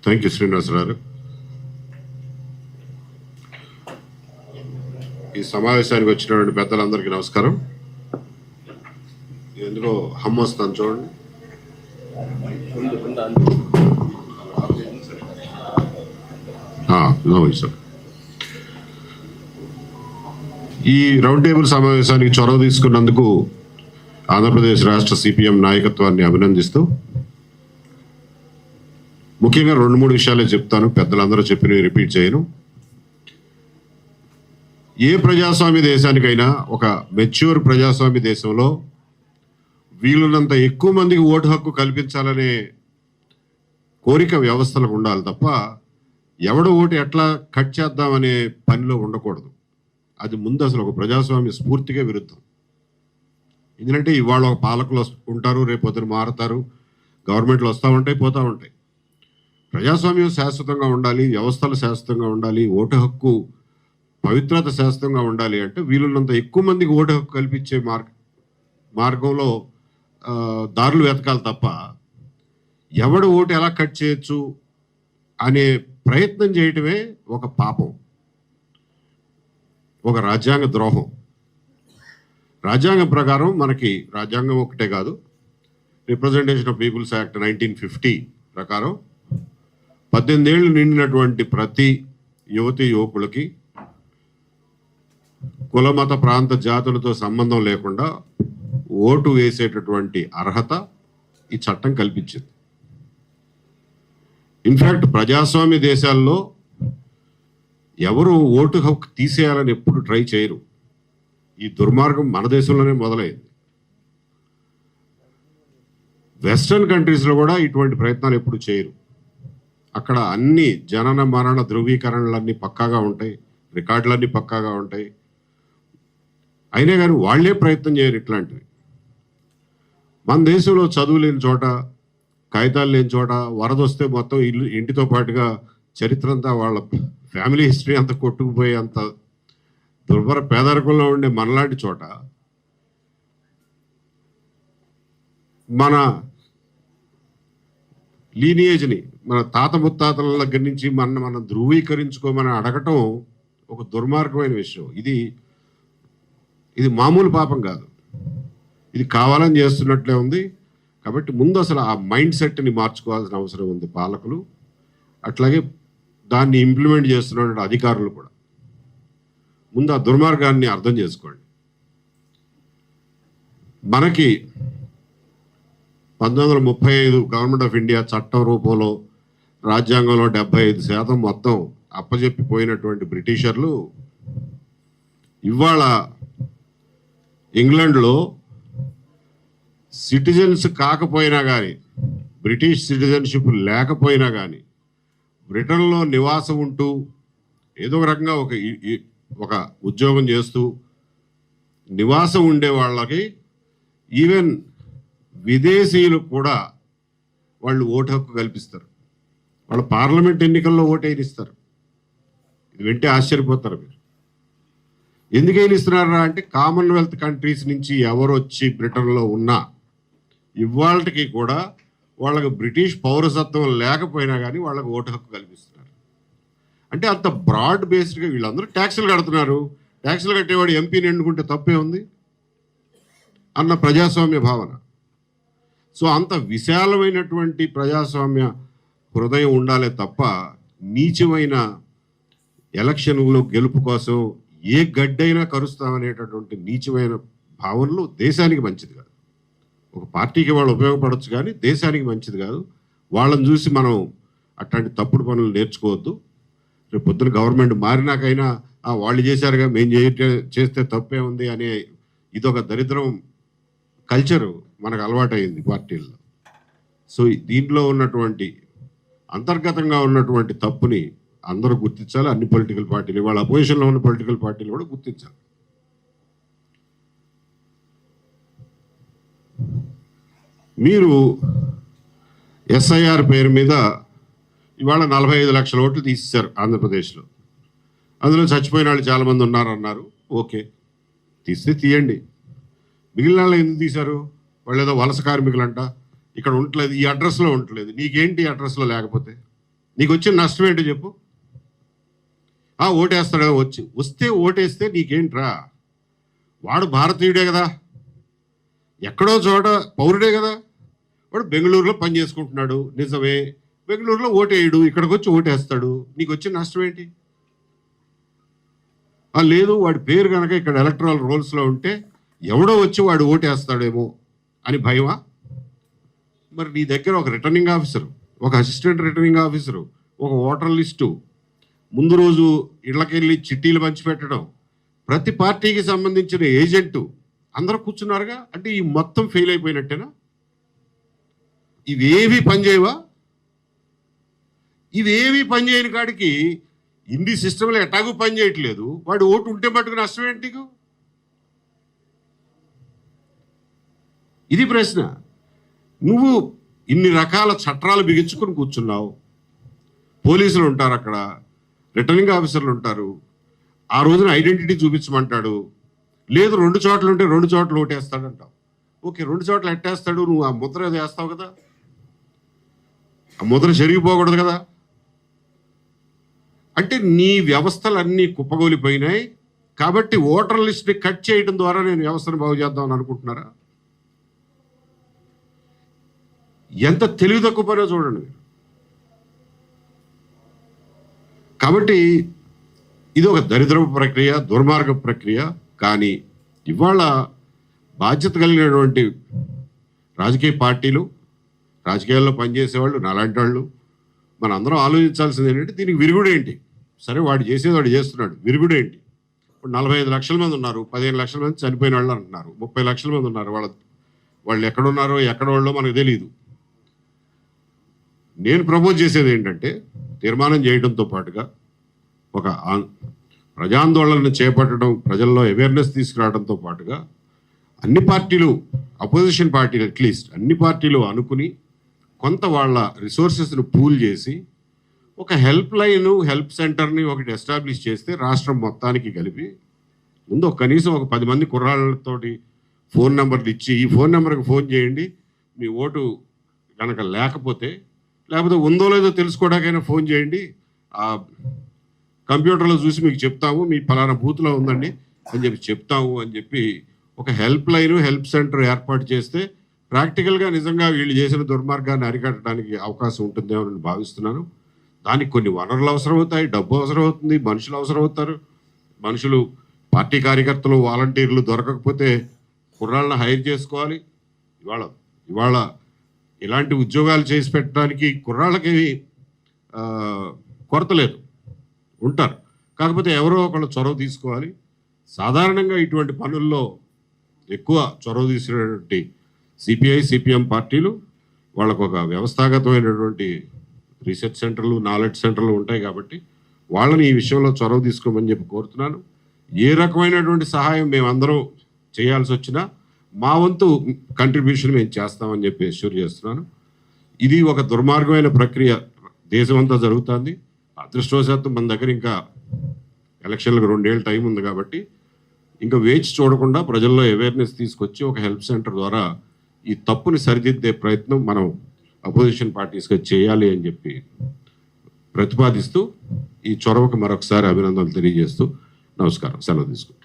Thank you Srinivasarao. ఈ సమావేశానికి వచ్చినటువంటి పెద్దలందరికీ నమస్కారం. ఎందుకో హమ్ వస్తాను చూడండి. సార్, ఈ రౌండ్ టేబుల్ సమావేశానికి చొరవ తీసుకున్నందుకు ఆంధ్రప్రదేశ్ రాష్ట్ర సిపిఎం నాయకత్వాన్ని అభినందిస్తూ ముఖ్యంగా 2-3 విషయాలే చెప్తాను. పెద్దలందరూ చెప్పినవి రిపీట్ చేయను. ఏ ప్రజాస్వామ్య దేశానికైనా, ఒక మెచ్యూర్ ప్రజాస్వామ్య దేశంలో వీలున్నంత ఎక్కువ మందికి ఓటు హక్కు కల్పించాలనే కోరిక వ్యవస్థలకు ఉండాలి తప్ప ఎవడు ఓటు ఎట్లా కట్ చేద్దామనే పనిలో ఉండకూడదు. అది ముందు అసలు ఒక ప్రజాస్వామ్య స్ఫూర్తిగా విరుద్ధం. ఎందుకంటే ఇవాళ ఒక పాలకులు ఉంటారు, రేపు పొద్దున మారుతారు, గవర్నమెంట్లు వస్తూ ఉంటాయి, పోతూ ఉంటాయి. ప్రజాస్వామ్యం శాశ్వతంగా ఉండాలి, వ్యవస్థలు శాశ్వతంగా ఉండాలి, ఓటు హక్కు పవిత్రత శాశ్వతంగా ఉండాలి అంటే వీలున్నంత ఎక్కువ మందికి ఓటు హక్కు కల్పించే మార్గంలో దారులు వెతకాలి తప్ప ఎవడు ఓటు ఎలా కట్ చేయొచ్చు అనే ప్రయత్నం చేయటమే ఒక పాపం, ఒక రాజ్యాంగ ద్రోహం. రాజ్యాంగం ప్రకారం మనకి రాజ్యాంగం ఒకటే కాదు, రిప్రజెంటేషన్ ఆఫ్ పీపుల్స్ యాక్ట్ 1950 ప్రకారం 18 ఏళ్ళు నిండినటువంటి ప్రతి యువతి యువకులకి కుల మత ప్రాంత జాతులతో సంబంధం లేకుండా ఓటు వేసేటటువంటి అర్హత ఈ చట్టం కల్పించింది. ఇన్ఫ్యాక్ట్ ప్రజాస్వామ్య దేశాల్లో ఎవరు ఓటు హక్కు తీసేయాలని ఎప్పుడు ట్రై చేయరు. ఈ దుర్మార్గం మన దేశంలోనే మొదలైంది. వెస్టర్న్ కంట్రీస్లో కూడా ఇటువంటి ప్రయత్నాలు ఎప్పుడు చేయరు. అక్కడ అన్ని జనన మరణ ధృవీకరణలన్నీ పక్కాగా ఉంటాయి, రికార్డులన్నీ పక్కాగా ఉంటాయి. అయినా కానీ వాళ్లే ప్రయత్నం చేయరు ఇట్లాంటివి. మన దేశంలో చదువు లేని చోట, కాగితాలు లేని చోట వరద వస్తే మొత్తం ఇంటితో పాటుగా చరిత్ర అంతా, వాళ్ళ ఫ్యామిలీ హిస్టరీ అంతా కొట్టుకుపోయే అంత దుర్భర పేదరికంలో ఉండే మనలాంటి చోట మన లీనియేజ్ని, మన తాత ముత్తాతల దగ్గర నుంచి మనం ధృవీకరించుకోమని అడగటం ఒక దుర్మార్గమైన విషయం. ఇది మామూలు పాపం కాదు, ఇది కావాలని చేస్తున్నట్లే ఉంది. కాబట్టి ముందు అసలు ఆ మైండ్ సెట్ని మార్చుకోవాల్సిన అవసరం ఉంది పాలకులు, అట్లాగే దాన్ని ఇంప్లిమెంట్ చేస్తున్న అధికారులు కూడా. ముందు ఆ దుర్మార్గాన్ని అర్థం చేసుకోండి. మనకి 1935 గవర్నమెంట్ ఆఫ్ ఇండియా చట్టం రూపంలో రాజ్యాంగంలో 75% మొత్తం అప్పజెప్పిపోయినటువంటి బ్రిటిషర్లు ఇవాళ ఇంగ్లాండ్లో సిటిజన్స్ కాకపోయినా కానీ, బ్రిటిష్ సిటిజన్షిప్ లేకపోయినా కానీ, బ్రిటన్లో నివాసం ఉంటూ ఏదో ఒక రకంగా ఒక ఉద్యోగం చేస్తూ నివాసం ఉండే వాళ్ళకి, ఈవెన్ విదేశీయులు కూడా వాళ్ళు ఓటు హక్కు కల్పిస్తారు. వాళ్ళు పార్లమెంట్ ఎన్నికల్లో ఓటు వేయిస్తారు. ఇది వింటే ఆశ్చర్యపోతారు మీరు. ఎందుకు వేయిస్తున్నారా అంటే కామన్వెల్త్ కంట్రీస్ నుంచి ఎవరు వచ్చి బ్రిటన్లో ఉన్నా ఇవాళకి కూడా వాళ్ళకు బ్రిటిష్ పౌరసత్వం లేకపోయినా కానీ వాళ్ళకు ఓటు హక్కు కల్పిస్తున్నారు. అంటే అంత బ్రాడ్ బేస్డ్గా వీళ్ళందరూ ట్యాక్సులు కడుతున్నారు. ట్యాక్సులు కట్టేవాడు ఎంపీని ఎన్నుకుంటే తప్పే ఉంది అన్న ప్రజాస్వామ్య భావన. సో అంత విశాలమైనటువంటి ప్రజాస్వామ్య హృదయం ఉండాలే తప్ప నీచమైన ఎలక్షన్లో గెలుపు కోసం ఏ గడ్డైనా కరుస్తామనేటటువంటి నీచమైన భావనలు దేశానికి మంచిది కాదు. ఒక పార్టీకి వాళ్ళు ఉపయోగపడవచ్చు కానీ దేశానికి మంచిది కాదు. వాళ్ళని చూసి మనం అట్లాంటి తప్పుడు పనులు నేర్చుకోవద్దు. రేపు పొద్దున గవర్నమెంట్ మారినాకైనా వాళ్ళు చేశారుగా మేము చేస్తే తప్పే ఉంది అనే ఇదొక దరిద్రం కల్చరు మనకు అలవాటైంది పార్టీల్లో. సో దీంట్లో ఉన్నటువంటి అంతర్గతంగా ఉన్నటువంటి తప్పుని అందరూ గుర్తించాలి. అన్ని పొలిటికల్ పార్టీలు, వాళ్ళ అపోజిషన్లో ఉన్న పొలిటికల్ పార్టీలు కూడా గుర్తించాలి. మీరు ఎస్ఐఆర్ పేరు మీద ఇవాళ 45 లక్షల ఓట్లు తీసేశారు ఆంధ్రప్రదేశ్లో. అందులో చచ్చిపోయిన వాళ్ళు చాలామంది ఉన్నారన్నారు. ఓకే, తీస్తే తీయండి. మిగిలిన వాళ్ళు ఎందుకు తీశారు? వాళ్ళు ఏదో వలస కార్మికులంట, ఇక్కడ ఉండట్లేదు, ఈ అడ్రస్లో ఉండట్లేదు. నీకేంటి అడ్రస్లో లేకపోతే? నీకు వచ్చిన నష్టం ఏంటో చెప్పు. ఓటేస్తాడు వస్తే ఓటేస్తే నీకేంట్రా, వాడు భారతీయుడే కదా, ఎక్కడో చోట పౌరుడే కదా, వాడు బెంగళూరులో పని చేసుకుంటున్నాడు నిజమే, బెంగళూరులో ఓటేయడు, ఇక్కడికి వచ్చి ఓటేస్తాడు, నీకు వచ్చిన నష్టం ఏంటి? లేదు వాడి పేరు కనుక ఇక్కడ ఎలక్టరల్ రోల్స్లో ఉంటే ఎవడో వచ్చి వాడు ఓటేస్తాడేమో అని భయమా? మరి నీ దగ్గర ఒక రిటర్నింగ్ ఆఫీసరు, ఒక అసిస్టెంట్ రిటర్నింగ్ ఆఫీసరు, ఒక ఓటర్ లిస్టు, ముందు రోజు ఇళ్ళకెళ్ళి చిట్టీలు పంచిపెట్టడం, ప్రతి పార్టీకి సంబంధించిన ఏజెంటు అందరూ కూర్చున్నారుగా. అంటే ఈ మొత్తం ఫెయిల్ అయిపోయినట్టేనా? ఇవేవి పనిచేయవా? ఇవేవి పనిచేయని కాడికి ఇన్ని సిస్టంలో ఎటాగూ పనిచేయట్లేదు, వాడు ఓటు ఉంటే మటుకు నష్టం ఏంటి నీకు? ఇది ప్రశ్న. నువ్వు ఇన్ని రకాల చట్టాలు బిగించుకొని కూర్చున్నావు, పోలీసులు ఉంటారు అక్కడ, రిటర్నింగ్ ఆఫీసర్లు ఉంటారు, ఆ రోజున ఐడెంటిటీ చూపించమంటాడు, లేదు 2 చోట్ల ఉంటే 2 చోట్ల ఓటేస్తాడంటావు. ఓకే, 2 చోట్ల ఎట్టేస్తాడు, నువ్వు ఆ ముద్ర ఏదో వేస్తావు కదా, ఆ ముద్ర చెరిగిపోకూడదు కదా. అంటే నీ వ్యవస్థలన్నీ కుప్పగోలిపోయినాయి కాబట్టి ఓటర్ లిస్ట్ని కట్ చేయడం ద్వారా నేను వ్యవస్థను బాగు చేద్దామని అనుకుంటున్నారా? ఎంత తెలివి తక్కువ పనో చూడండి. కాబట్టి ఇది ఒక దరిద్రపు ప్రక్రియ, దుర్మార్గ ప్రక్రియ. కానీ ఇవాళ బాధ్యత కలిగినటువంటి రాజకీయ పార్టీలు, రాజకీయాల్లో పనిచేసేవాళ్ళు, నాలాంటి వాళ్ళు, మనందరం ఆలోచించాల్సింది ఏంటంటే దీనికి విరుగుడేంటి? సరే వాడు చేసేది వాడు చేస్తున్నాడు, విరుగుడేంటి? ఇప్పుడు 45 లక్షల మంది ఉన్నారు, 15 లక్షల మంది చనిపోయిన వాళ్ళు అంటున్నారు, 30 లక్షల మంది ఉన్నారు, వాళ్ళు ఎక్కడున్నారో ఎక్కడ వాళ్ళో మనకు తెలియదు. నేను ప్రపోజ్ చేసేది ఏంటంటే తీర్మానం చేయడంతో పాటుగా ఒక ప్రజాందోళనను చేపట్టడం, ప్రజల్లో అవేర్నెస్ తీసుకురావడంతో పాటుగా అన్ని పార్టీలు, అపోజిషన్ పార్టీలు అట్లీస్ట్ అన్ని పార్టీలు అనుకుని కొంత వాళ్ళ రిసోర్సెస్ను పూల్ చేసి ఒక హెల్ప్ లైన్, హెల్ప్ సెంటర్ని ఒకటి ఎస్టాబ్లిష్ చేస్తే రాష్ట్రం మొత్తానికి కలిపి ముందు కనీసం ఒక 10 మంది కుర్రాళ్ళతోటి ఫోన్ నెంబర్లు ఇచ్చి ఈ ఫోన్ నెంబర్కి ఫోన్ చేయండి, మీ ఓటు కనుక లేకపోతే ఉందో లేదో తెలుసుకోవడానికైనా ఫోన్ చేయండి, ఆ కంప్యూటర్లో చూసి మీకు చెప్తాము, మీ ఫలానా బూత్లో ఉందండి అని చెప్పి చెప్తాము అని చెప్పి ఒక హెల్ప్ లైన్, హెల్ప్ సెంటర్ ఏర్పాటు చేస్తే ప్రాక్టికల్గా నిజంగా వీళ్ళు చేసిన దుర్మార్గాన్ని అరికట్టడానికి అవకాశం ఉంటుందేమో అని భావిస్తున్నాను. దానికి కొన్ని వనరులు అవసరం అవుతాయి, డబ్బు అవసరం అవుతుంది, మనుషులు అవసరం అవుతారు. మనుషులు, పార్టీ కార్యకర్తలు, వాలంటీర్లు దొరకకపోతే కుర్రాళ్ళని హైర్ చేసుకోవాలి. ఇవాళ ఇలాంటి ఉద్యోగాలు చేసి పెట్టడానికి కుర్రాళ్ళకి కొరత లేదు, ఉంటారు. కాకపోతే ఎవరో ఒకళ్ళు చొరవ తీసుకోవాలి. సాధారణంగా ఇటువంటి పనుల్లో ఎక్కువ చొరవ తీసినటువంటి సిపిఐ, సిపిఎం పార్టీలు వాళ్ళకు ఒక వ్యవస్థాగతమైనటువంటి రీసెర్చ్ సెంటర్లు, నాలెడ్జ్ సెంటర్లు ఉంటాయి కాబట్టి వాళ్ళని ఈ విషయంలో చొరవ తీసుకోమని చెప్పి కోరుతున్నాను. ఏ రకమైనటువంటి సహాయం మేమందరం చేయాల్సి వచ్చినా మా వంతు కంట్రిబ్యూషన్ మేము చేస్తామని చెప్పి అష్యూర్ చేస్తున్నాను. ఇది ఒక దుర్మార్గమైన ప్రక్రియ దేశమంతా జరుగుతుంది. అదృష్టవశాత్తు మన దగ్గర ఇంకా ఎలక్షన్లకు 2 ఏళ్ళ టైం ఉంది కాబట్టి ఇంకా వేచి చూడకుండా ప్రజల్లో అవేర్నెస్ తీసుకొచ్చి ఒక హెల్ప్ సెంటర్ ద్వారా ఈ తప్పుని సరిదిద్దే ప్రయత్నం మనం అపోజిషన్ పార్టీస్గా చేయాలి అని చెప్పి ప్రతిపాదిస్తూ ఈ చొరవకు మరొకసారి అభినందనలు తెలియజేస్తూ నమస్కారం, సెలవు తీసుకుంటాం.